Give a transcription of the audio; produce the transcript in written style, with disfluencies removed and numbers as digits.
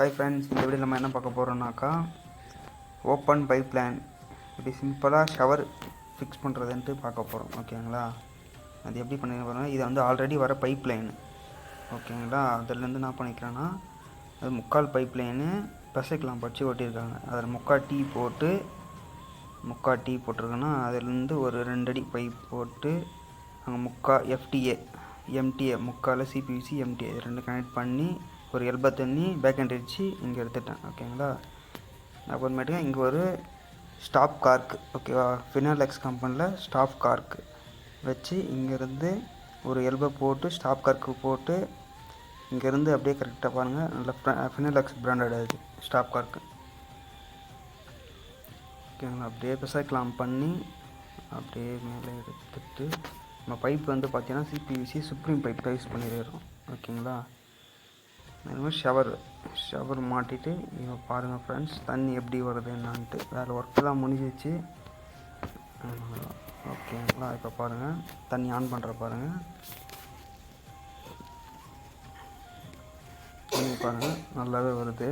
Hi friends, இந்த video நம்ம என்ன பார்க்க போகிறோம்னாக்கா ஓப்பன் பைப் லைன் இப்படி சிம்பிளாக ஷவர் ஃபிக்ஸ் பண்ணுறதுன்ட்டு பார்க்க போகிறோம். ஓகேங்களா, அது எப்படி பண்ணி போகிறோம். இது வந்து ஆல்ரெடி வர பைப் லைனு. ஓகேங்களா, அதிலேருந்து என்ன பண்ணிக்கிறேன்னா அது முக்கால் பைப் லைனு பெசைக்கலாம் பச்சு ஒட்டியிருக்காங்க. அதில் முக்கால் டீ போட்டிருக்கேன்னா அதிலேருந்து ஒரு 2 அடி பைப் போட்டு அங்கே முக்கால் எம்டிஏ முக்கால் சிபிவிசி எம்டிஏ இது 2 கனெக்ட் பண்ணி ஒரு எல்பா தண்ணி பேக் ஹேண்ட் அடித்து இங்கே எடுத்துட்டேன். ஓகேங்களா, அப்புறமேட்டுக்கு இங்கே ஒரு ஸ்டாப் கார்க்கு, ஓகேவா, ஃபினாலெக்ஸ் கம்பெனியில் ஸ்டாப் கார்க்கு வச்சு இங்கேருந்து ஒரு எல்பா போட்டு ஸ்டாப் கார்க்கு போட்டு இங்கேருந்து அப்படியே கரெக்டாக பாருங்கள், நல்ல ஃபினாலெக்ஸ் பிராண்டட் அது ஸ்டாப் கார்க்கு. ஓகேங்களா, அப்படியே பெசைக்கலாம் பண்ணி அப்படியே மேலே எடுத்துட்டு நம்ம பைப் வந்து பார்த்தீங்கன்னா சிபிவிசி சுப்ரீம் பைப் தான் யூஸ் பண்ணிடுறோம். ஓகேங்களா, அது மாதிரி ஷவர் மாட்டிட்டு இப்போ பாருங்கள் ஃப்ரெண்ட்ஸ், தண்ணி எப்படி வருது என்னான்ட்டு. வேறு ஒர்க்கெல்லாம் முடிஞ்சிச்சு. ஓகேங்களா, இப்போ பாருங்கள் தண்ணி ஆன் பண்ணுற பாருங்கள். தண்ணி பாருங்கள் நல்லாவே வருது.